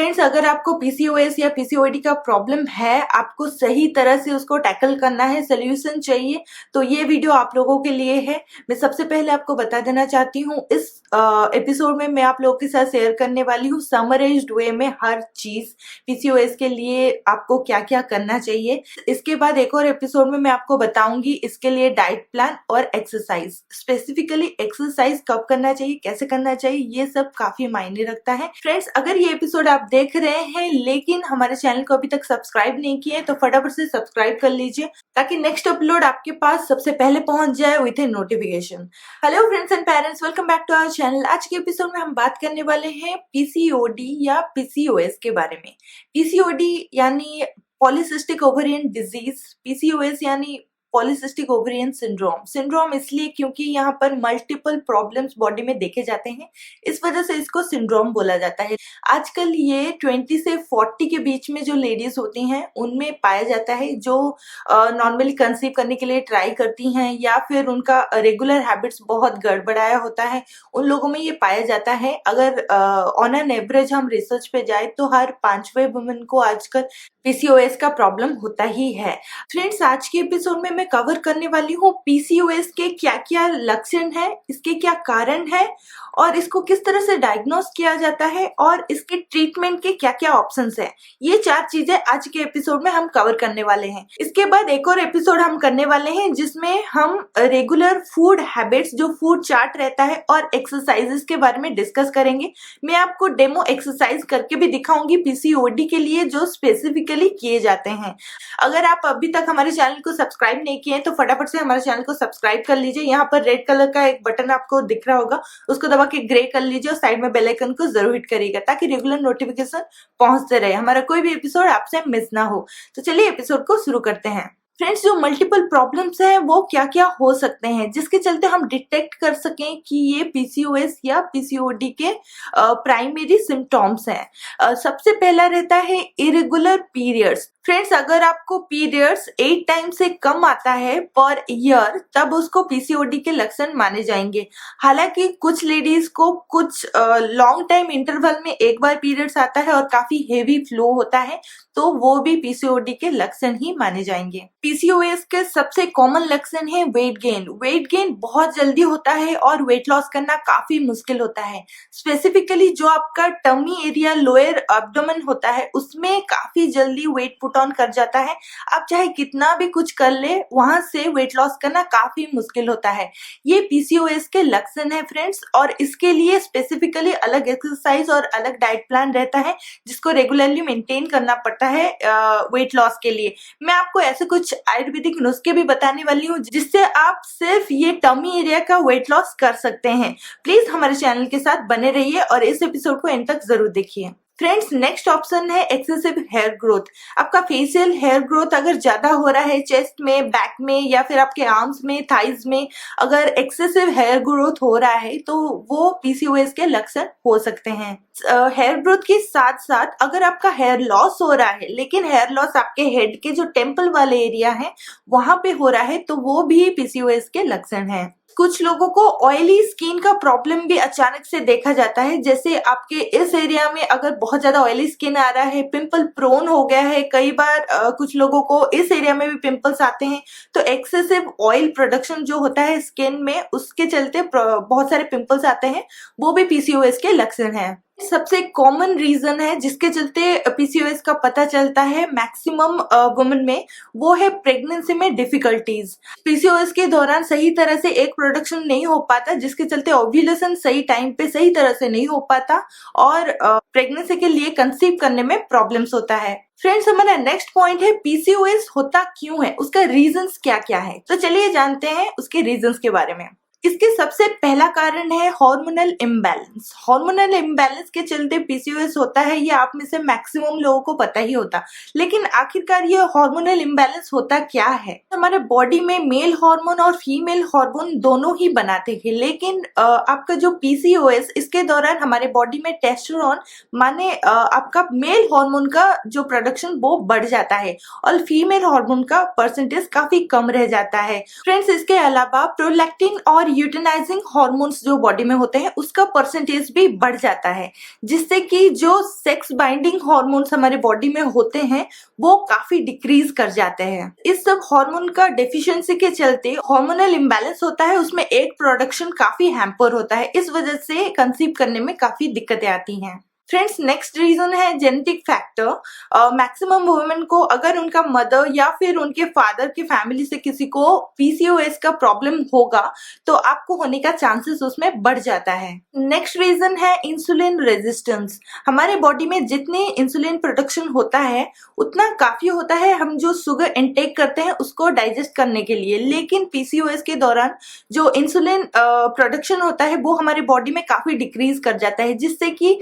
Friends, अगर आपको PCOS या पीसीओडी का प्रॉब्लम है, आपको सही तरह से उसको टैकल करना है, सोल्यूशन चाहिए, तो ये वीडियो आप लोगों के लिए है। मैं सबसे पहले आपको बता देना चाहती हूँ, इस एपिसोड में मैं आप लोगों के साथ शेयर करने वाली हूँ समराइज्ड वे में हर चीज पीसीओएस के लिए आपको क्या क्या करना चाहिए। इसके बाद एक और एपिसोड में मैं आपको बताऊंगी इसके लिए डाइट प्लान और एक्सरसाइज, स्पेसिफिकली एक्सरसाइज कब करना चाहिए, कैसे करना चाहिए, ये सब काफी मायने रखता है। फ्रेंड्स, अगर ये एपिसोड आप देख रहे हैं लेकिन हमारे चैनल को अभी तक सब्सक्राइब नहीं किए तो फटाफट से सब्सक्राइब कर लीजिए ताकि नेक्स्ट अपलोड आपके पास सबसे पहले पहुंच जाए with a notification. Hello friends and parents, welcome back to our channel. आज के एपिसोड में हम बात करने वाले हैं पीसीओडी या पीसीओएस के बारे में। पीसीओडी यानी पॉलीसिस्टिक ओवेरियन डिजीज, पीसीओएस यानी पॉलीसिस्टिक ओवेरियन सिंड्रोम। सिंड्रोम इसलिए क्योंकि यहाँ पर मल्टीपल प्रॉब्लम्स बॉडी में देखे जाते हैं, इस वजह से इसको सिंड्रोम बोला जाता है। आजकल ये 20 से 40 के बीच में जो लेडीज होती हैं उनमें पाया जाता है, जो नॉर्मली कंसीव करने के लिए ट्राई करती हैं या फिर उनका रेगुलर हैबिट्स बहुत गड़बड़ाया होता है, उन लोगों में ये पाया जाता है। अगर ऑन एन एवरेज हम रिसर्च पे जाए तो हर 5वें वुमेन को आजकल पीसीओएस का प्रॉब्लम होता ही है। फ्रेंड्स, आज के एपिसोड में मैं कवर करने वाली हूँ पीसीओएस के क्या क्या लक्षण है, इसके क्या कारण है और इसको किस तरह से डायग्नोस किया जाता है और इसके ट्रीटमेंट के क्या क्या ऑप्शंस है। ये 4 चीजें आज के एपिसोड में हम कवर करने वाले हैं। इसके बाद एक और एपिसोड हम करने वाले हैं जिसमें हम रेगुलर फूड हैबिट्स, जो फूड चार्ट रहता है, और एक्सरसाइजेस के बारे में डिस्कस करेंगे। मैं आपको डेमो एक्सरसाइज करके भी दिखाऊंगी पीसीओडी के लिए जो स्पेसिफिकली किए जाते हैं। अगर आप अभी तक हमारे चैनल को सब्सक्राइब नहीं किए तो फटाफट से हमारे चैनल को सब्सक्राइब कर लीजिए। यहाँ पर रेड कलर का एक बटन आपको दिख रहा होगा, उसको दबा के ग्रे कर लीजिए और साइड में बेल आइकन को जरूर हिट करिएगा ताकि रेगुलर नोटिफिकेशन पहुंचते रहे, हमारा कोई भी एपिसोड आपसे मिस ना हो। तो चलिए एपिसोड को शुरू करते हैं। फ्रेंड्स, जो मल्टीपल प्रॉब्लम्स हैं वो क्या क्या हो सकते हैं जिसके चलते हम डिटेक्ट कर सकें कि ये पीसीओएस या पीसीओडी के प्राइमरी सिम्टम्स हैं। सबसे पहला रहता है इरेगुलर पीरियड्स। फ्रेंड्स, अगर आपको पीरियड्स 8 टाइम से कम आता है पर ईयर, तब उसको पीसीओडी के लक्षण माने जाएंगे। हालांकि कुछ लेडीज को कुछ लॉन्ग टाइम इंटरवल में एक बार पीरियड्स आता है और काफी हेवी फ्लो होता है, तो वो भी पीसीओडी के लक्षण ही माने जाएंगे। पीसीओएस के सबसे कॉमन लक्षण है वेट गेन। वेट गेन बहुत जल्दी होता है और वेट लॉस करना काफी मुश्किल होता है। स्पेसिफिकली जो आपका टमी एरिया, लोअर एब्डोमेन होता है, उसमें काफी जल्दी वेट पुट ऑन कर जाता है। आप चाहे कितना भी कुछ कर ले, वहां से वेट लॉस करना काफी मुश्किल होता है। ये पीसीओएस के लक्षण है फ्रेंड्स, और इसके लिए स्पेसिफिकली अलग एक्सरसाइज और अलग डाइट प्लान रहता है जिसको रेगुलरली मेंटेन करना पड़ता है वेट लॉस के लिए। मैं आपको ऐसे कुछ आयुर्वेदिक नुस्खे भी बताने वाली हूँ जिससे आप सिर्फ ये टमी एरिया का वेट लॉस कर सकते हैं। प्लीज हमारे चैनल के साथ बने रहिए और इस एपिसोड को एंड तक जरूर देखिए। फ्रेंड्स, नेक्स्ट ऑप्शन है एक्सेसिव हेयर ग्रोथ। आपका फेशियल हेयर ग्रोथ अगर ज्यादा हो रहा है चेस्ट में, बैक में या फिर आपके आर्म्स में, थाइज में, अगर एक्सेसिव हेयर ग्रोथ हो रहा है तो वो पीसीओएस के लक्षण हो सकते हैं। हेयर ग्रोथ के साथ साथ अगर आपका हेयर लॉस हो रहा है, लेकिन हेयर लॉस आपके हेड के जो टेम्पल वाले एरिया है वहां पे हो रहा है, तो वो भी पीसीओएस के लक्षण है। कुछ लोगों को ऑयली स्किन का प्रॉब्लम भी अचानक से देखा जाता है, जैसे आपके इस एरिया में अगर बहुत ज्यादा ऑयली स्किन आ रहा है, पिंपल प्रोन हो गया है, कई बार कुछ लोगों को इस एरिया में भी पिंपल्स आते हैं, तो एक्सेसिव ऑयल प्रोडक्शन जो होता है स्किन में, उसके चलते बहुत सारे पिंपल्स आते हैं, वो भी पीसीओएस के लक्षण है। सबसे कॉमन रीजन है जिसके चलते पीसीओएस का पता चलता है मैक्सिमम वुमेन में, वो है प्रेगनेंसी में डिफिकल्टीज। पीसीओएस के दौरान सही तरह से एक प्रोडक्शन नहीं हो पाता जिसके चलते ओव्यूलेशन सही टाइम पे सही तरह से नहीं हो पाता और प्रेगनेंसी के लिए कंसीव करने में प्रॉब्लम्स होता है। फ्रेंड्स, हमारा नेक्स्ट पॉइंट है पीसीओएस होता क्यों है, उसका रीजंस क्या क्या है। तो चलिए जानते हैं उसके रीजंस के बारे में। इसके सबसे पहला कारण है हार्मोनल इम्बैलेंस। हार्मोनल इम्बैलेंस के चलते पीसीओएस होता है, ये आप में से मैक्सिमम लोगों को पता ही होता। लेकिन आखिरकार ये हार्मोनल इम्बैलेंस होता क्या है। हमारे बॉडी में मेल हार्मोन और फीमेल हार्मोन दोनों ही बनाते हैं, लेकिन आपका जो पीसीओएस, इसके दौरान हमारे बॉडी में टेस्टोस्टेरोन माने आपका मेल हार्मोन का जो प्रोडक्शन वो बढ़ जाता है और फीमेल हार्मोन का परसेंटेज काफी कम रह जाता है। फ्रेंड्स, इसके अलावा प्रोलैक्टिन और और यूटेनाइजिंग हार्मोन्स जो बॉडी में होते हैं उसका परसेंटेज भी बढ़ जाता है, जिससे कि जो सेक्स बाइंडिंग हार्मोन्स हमारे बॉडी में होते हैं वो काफी डिक्रीज कर जाते हैं। इस सब हार्मोन का डेफिशिएंसी के चलते हार्मोनल इम्बैलेंस होता है, उसमें एग प्रोडक्शन काफी हैम्पर होता है। इस वजह से कंसीव करने में काफी दिक्कतें आती हैं। फ्रेंड्स, नेक्स्ट रीजन है जेनेटिक फैक्टर। मैक्सिमम वुमेन को अगर उनका मदर या फिर उनके फादर की फैमिली से किसी को पीसीओएस का प्रॉब्लम होगा तो आपको होने का चांसेस उसमें बढ़ जाता है। नेक्स्ट रीजन है इंसुलिन रेजिस्टेंस। हमारे बॉडी में जितने इंसुलिन प्रोडक्शन होता है उतना काफी होता है हम जो शुगर इनटेक करते हैं उसको डाइजेस्ट करने के लिए, लेकिन पीसीओएस के दौरान जो इंसुलिन प्रोडक्शन होता है वो हमारे बॉडी में काफी डिक्रीज कर जाता है, जिससे कि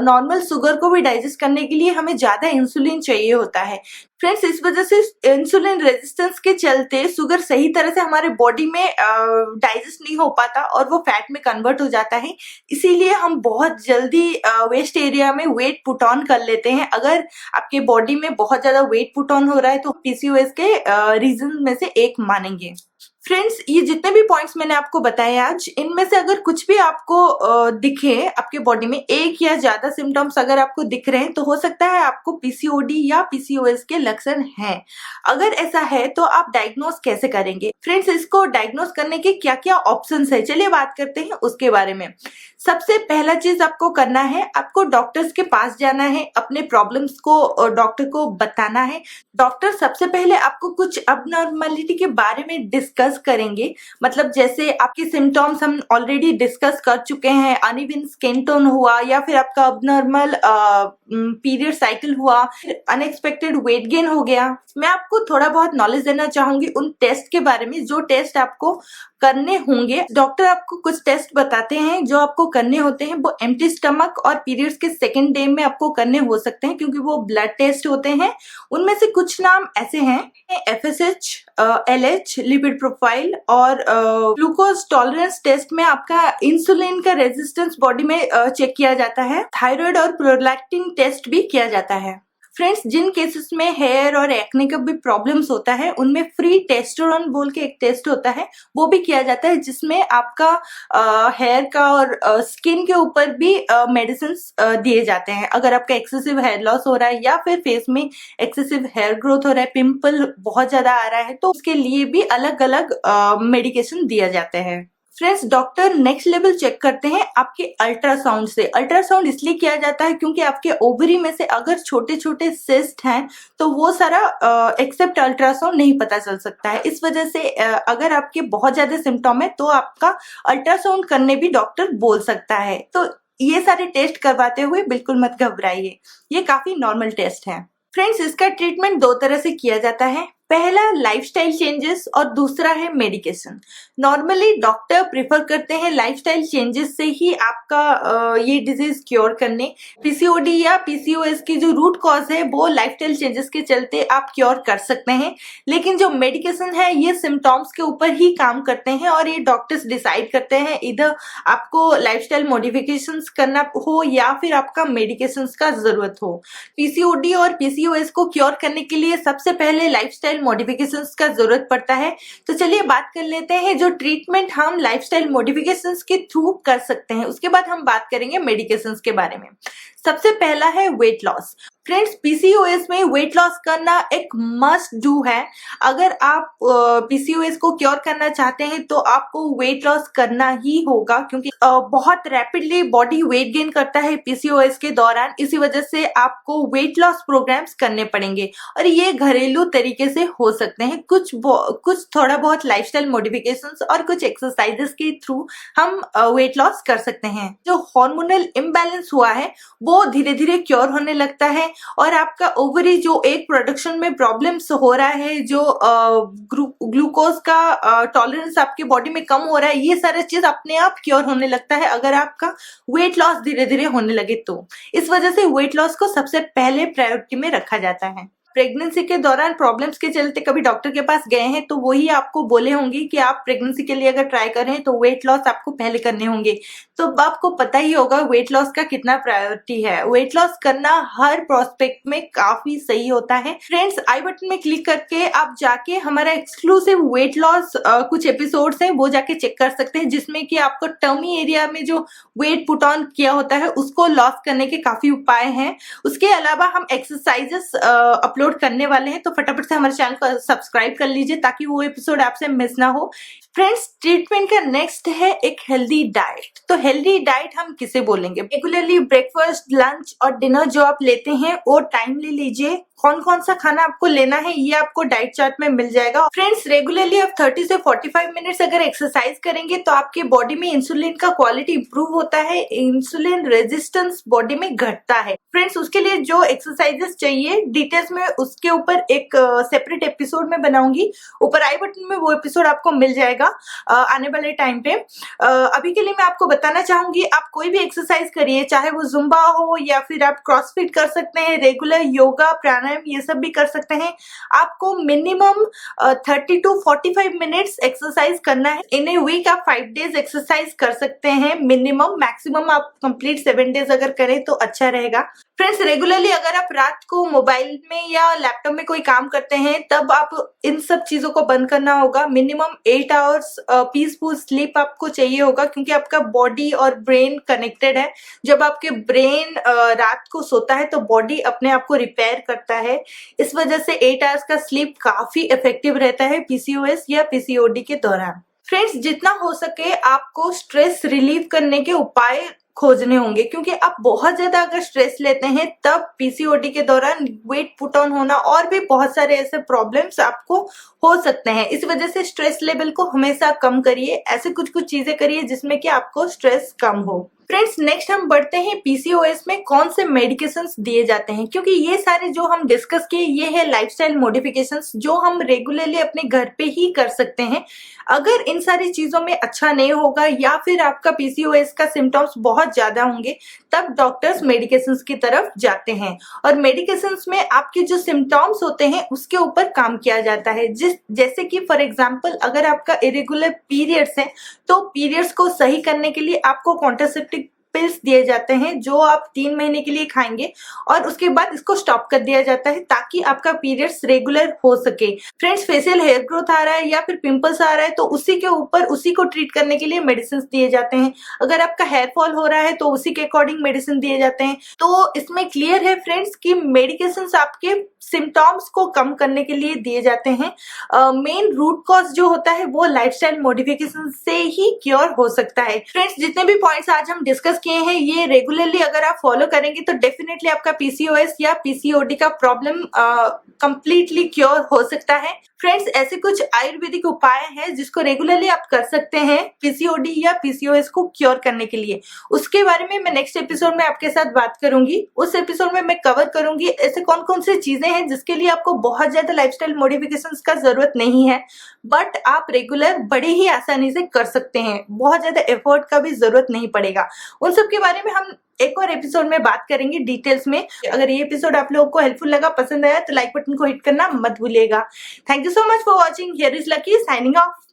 नॉर्मल शुगर को भी डाइजेस्ट करने के लिए हमें ज्यादा इंसुलिन चाहिए होता है। फ्रेंड्स, इस वजह से इंसुलिन रेजिस्टेंस के चलते शुगर सही तरह से हमारे बॉडी में डाइजेस्ट नहीं हो पाता और वो फैट में कन्वर्ट हो जाता है। इसीलिए हम बहुत जल्दी वेस्ट एरिया में वेट पुट ऑन कर लेते हैं। अगर आपके बॉडी में बहुत ज्यादा वेट पुट ऑन हो रहा है तो पीसीओएस के रीजन में से एक मानेंगे। फ्रेंड्स, ये जितने भी पॉइंट्स मैंने आपको बताए आज, इनमें से अगर कुछ भी आपको दिखे आपके बॉडी में, एक या ज्यादा सिम्टम्स अगर आपको दिख रहे हैं तो हो सकता है आपको पीसीओडी या पीसीओएस के लक्षण हैं। अगर ऐसा है तो आप डायग्नोस कैसे करेंगे? फ्रेंड्स, इसको डायग्नोस करने के क्या क्या ऑप्शंस है, चलिए बात करते हैं उसके बारे में। सबसे पहला चीज आपको करना है, आपको डॉक्टर्स के पास जाना है, अपने प्रॉब्लम्स को डॉक्टर को बताना है। डॉक्टर सबसे पहले आपको कुछ अबनॉर्मलिटी के बारे में डिस्कस करेंगे, मतलब जैसे आपके सिम्टम्स हम ऑलरेडी डिस्कस कर चुके हैं, अनइवन स्किन टोन हुआ या फिर आपका अबनॉर्मल पीरियड साइकिल हुआ, अनएक्सपेक्टेड वेट गेन हो गया। मैं आपको थोड़ा बहुत नॉलेज देना चाहूंगी उन टेस्ट के बारे में जो टेस्ट आपको करने होंगे। डॉक्टर आपको कुछ टेस्ट बताते हैं जो आपको करने होते हैं, वो एम्प्टी स्टमक और पीरियड्स के सेकेंड डे में आपको करने हो सकते हैं क्योंकि वो ब्लड टेस्ट होते हैं। उनमें से कुछ नाम ऐसे हैं, एफएसएच, एलएच, लिपिड प्रोफाइल और ग्लूकोज टॉलरेंस टेस्ट में आपका इंसुलिन का रेजिस्टेंस बॉडी में चेक किया जाता है। थायराइड और प्रोलैक्टिन टेस्ट भी किया जाता है। फ्रेंड्स, जिन केसेस में हेयर और एक्ने का भी प्रॉब्लम्स होता है उनमें फ्री टेस्टोस्टेरोन बोल के एक टेस्ट होता है, वो भी किया जाता है, जिसमें आपका हेयर का और स्किन के ऊपर भी मेडिसिन दिए जाते हैं। अगर आपका एक्सेसिव हेयर लॉस हो रहा है या फिर फेस में एक्सेसिव हेयर ग्रोथ हो रहा है, पिंपल बहुत ज्यादा आ रहा है, तो उसके लिए भी अलग अलग मेडिकेशन दिया जाते हैं। Friends, doctor next level check करते हैं आपके अल्ट्रासाउंड से। अल्ट्रासाउंड इसलिए किया जाता है क्योंकि आपके ओवरी में से अगर छोटे छोटे सिस्ट हैं तो वो सारा एक्सेप्ट अल्ट्रासाउंड नहीं पता चल सकता है। इस वजह से अगर आपके बहुत ज्यादा सिम्टम है तो आपका अल्ट्रासाउंड करने भी डॉक्टर बोल सकता है। तो ये सारे टेस्ट करवाते हुए बिल्कुल मत घबराइए, ये काफी नॉर्मल टेस्ट है। फ्रेंड्स, इसका ट्रीटमेंट दो तरह से किया जाता है, पहला लाइफस्टाइल चेंजेस और दूसरा है मेडिकेशन। नॉर्मली डॉक्टर प्रेफर करते हैं लाइफस्टाइल चेंजेस से ही आपका ये डिजीज क्योर करने। पीसीओडी या पीसीओएस की जो रूट कॉज है वो लाइफस्टाइल चेंजेस के चलते आप क्योर कर सकते हैं, लेकिन जो मेडिकेशन है ये सिम्टम्स के ऊपर ही काम करते हैं और ये डॉक्टर्स डिसाइड करते हैं इधर आपको लाइफस्टाइल मॉडिफिकेशंस करना हो या फिर आपका मेडिकेशंस का जरूरत हो। पीसीओडी और पीसीओएस को क्योर करने के लिए सबसे पहले लाइफस्टाइल मॉडिफिकेशंस का जरूरत पड़ता है। तो चलिए बात कर लेते हैं जो ट्रीटमेंट हम लाइफस्टाइल मॉडिफिकेशंस के थ्रू कर सकते हैं, उसके बाद हम बात करेंगे मेडिकेशंस के बारे में। सबसे पहला है वेट लॉस। फ्रेंड्स, पीसीओएस में वेट लॉस करना एक मस्ट डू है। अगर आप पीसीओएस को क्योर करना चाहते हैं तो आपको वेट लॉस करना ही होगा, क्योंकि बहुत रैपिडली बॉडी वेट गेन करता है पीसीओएस के दौरान। इसी वजह से आपको वेट लॉस प्रोग्राम्स करने पड़ेंगे और ये घरेलू तरीके से हो सकते हैं। कुछ थोड़ा बहुत लाइफस्टाइल मॉडिफिकेशंस और कुछ एक्सरसाइजेस के थ्रू हम वेट लॉस कर सकते हैं। जो हार्मोनल इम्बैलेंस हुआ है वो धीरे धीरे क्योर होने लगता है और आपका ओवरी जो एक प्रोडक्शन में प्रॉब्लम्स हो रहा है, जो ग्लूकोज का टॉलरेंस आपके बॉडी में कम हो रहा है, ये सारा चीज अपने आप क्योर होने लगता है अगर आपका वेट लॉस धीरे धीरे होने लगे तो। इस वजह से वेट लॉस को सबसे पहले प्रायोरिटी में रखा जाता है। प्रेगनेंसी के दौरान प्रॉब्लम्स के चलते कभी डॉक्टर के पास गए हैं तो वही आपको बोले होंगे कि आप प्रेगनेंसी के लिए अगर ट्राई कर रहे हैं तो वेट लॉस आपको पहले करने होंगे। तो आपको पता ही होगा वेट लॉस का कितना प्रायोरिटी है। वेट लॉस करना हर प्रोस्पेक्ट में काफी सही होता है। फ्रेंड्स, आई बटन में क्लिक करके आप जाके हमारा एक्सक्लूसिव वेट लॉस कुछ एपिसोड्स हैं वो जाके चेक कर सकते हैं, जिसमें कि आपको टमी एरिया में जो वेट पुट ऑन किया होता है उसको लॉस करने के काफी उपाय हैं। उसके अलावा हम एक्सरसाइजेस अपलोड करने वाले हैं, तो फटाफट से हमारे चैनल को सब्सक्राइब कर लीजिए ताकि वो एपिसोड आपसे मिस ना हो। फ्रेंड्स, ट्रीटमेंट का नेक्स्ट है एक हेल्दी डाइट। तो हेल्दी डाइट हम किसे बोलेंगे? रेगुलरली ब्रेकफास्ट, लंच और डिनर जो आप लेते हैं वो टाइमली लीजिए। कौन कौन सा खाना आपको लेना है ये आपको डाइट चार्ट में मिल जाएगा। फ्रेंड्स, रेगुलरली आप 30 से 45 मिनट्स अगर एक्सरसाइज करेंगे तो आपके बॉडी में इंसुलिन का क्वालिटी इंप्रूव होता है, इंसुलिन रेजिस्टेंस बॉडी में घटता है। फ्रेंड्स, उसके लिए जो एक्सरसाइजेस चाहिए डिटेल्स में उसके ऊपर एक सेपरेट एपिसोड में बनाऊंगी, ऊपर आई बटन में वो एपिसोड आपको मिल जाएगा आने वाले टाइम पे। अभी के लिए मैं आपको बताना चाहूंगी, आप कोई भी एक्सरसाइज करिए, चाहे वो जुम्बा हो या फिर आप क्रॉसफिट कर सकते हैं, रेगुलर योगा, प्राणायाम ये सब भी कर सकते हैं। आपको मिनिमम 30 टू 45 मिनट्स एक्सरसाइज करना है। इन ए वीक आप 5 डेज एक्सरसाइज कर सकते हैं मिनिमम। मैक्सिमम आप कंप्लीट 7 डेज अगर करें तो अच्छा रहेगा। फ्रेंड्स, रेगुलरली अगर आप रात को मोबाइल में या लैपटॉप में कोई काम करते हैं तब आप इन सब चीजों को बंद करना होगा। मिनिमम 8 आवर्स पीसफुल स्लीप आपको चाहिए होगा, क्योंकि आपका बॉडी और ब्रेन कनेक्टेड है। जब आपके ब्रेन रात को सोता है तो बॉडी अपने आप को रिपेयर करता है। इस वजह से 8 आवर्स का स्लीप काफी इफेक्टिव रहता है पीसीओएस या पीसीओडी के दौरान। फ्रेंड्स, जितना हो सके आपको स्ट्रेस रिलीव करने के उपाय खोजने होंगे, क्योंकि आप बहुत ज्यादा अगर स्ट्रेस लेते हैं तब पीसीओडी के दौरान वेट पुट ऑन होना और भी बहुत सारे ऐसे प्रॉब्लम्स आपको हो सकते हैं। इस वजह से स्ट्रेस लेवल को हमेशा कम करिए। ऐसे कुछ कुछ चीजें करिए जिसमें कि आपको स्ट्रेस कम हो। फ्रेंड्स, नेक्स्ट हम बढ़ते हैं पीसीओएस में कौन से मेडिकेशंस दिए जाते हैं, क्योंकि ये सारे जो हम डिस्कस किए ये है लाइफस्टाइल मॉडिफिकेशंस जो हम रेगुलरली अपने घर पे ही कर सकते हैं। अगर इन सारी चीजों में अच्छा नहीं होगा या फिर आपका पीसीओएस का सिम्टम्स बहुत ज्यादा होंगे तब डॉक्टर्स मेडिकेशंस की तरफ जाते हैं, और मेडिकेशंस में आपके जो सिम्टम्स होते हैं उसके ऊपर काम किया जाता है। जैसे कि फॉर एग्जांपल अगर आपका इरेगुलर पीरियड्स है तो पीरियड्स को सही करने के लिए आपको कॉन्ट्रासेप्टिव पिल्स दिए जाते हैं जो आप 3 महीने के लिए खाएंगे और उसके बाद इसको स्टॉप कर दिया जाता है ताकि आपका पीरियड्स रेगुलर हो सके। फ्रेंड्स, फेशियल हेयर ग्रोथ आ रहा है या फिर पिंपल्स आ रहा है तो उसी के ऊपर उसी को ट्रीट करने के लिए मेडिसिन दिए जाते हैं। अगर आपका हेयर फॉल हो रहा है तो उसी के अकॉर्डिंग मेडिसिन दिए जाते हैं। तो इसमें क्लियर है फ्रेंड्स कि मेडिकेशंस आपके सिम्टम्स को कम करने के लिए दिए जाते हैं। मेन रूट कॉज जो होता है वो लाइफस्टाइल मॉडिफिकेशन से ही क्योर हो सकता है। फ्रेंड्स, जितने भी पॉइंट्स आज हम डिस्कस किए हैं ये रेगुलरली अगर आप फॉलो करेंगे तो डेफिनेटली आपका पीसीओएस या पीसीओडी का प्रॉब्लम कंप्लीटली क्योर हो सकता है। फ्रेंड्स, ऐसे कुछ आयुर्वेदिक उपाय हैं जिसको रेगुलरली आप कर सकते हैं पीसीओडी या पीसीओएस को क्योर करने के लिए। उसके बारे में मैं नेक्स्ट एपिसोड में आपके साथ बात करूंगी। उस एपिसोड में मैं कवर करूंगी ऐसे कौन कौन सी चीजें हैं जिसके लिए आपको बहुत ज्यादा लाइफस्टाइल मॉडिफिकेशंस का जरूरत नहीं है, बट आप रेगुलर बड़े ही आसानी से कर सकते हैं। बहुत ज्यादा एफर्ट का भी जरूरत नहीं पड़ेगा। उन सब के बारे में हम एक और एपिसोड में बात करेंगे डिटेल्स में। अगर ये एपिसोड आप लोगों को हेल्पफुल लगा, पसंद आया तो लाइक बटन को हिट करना मत भूलिएगा। Thank you so much for watching. Here is lucky signing off.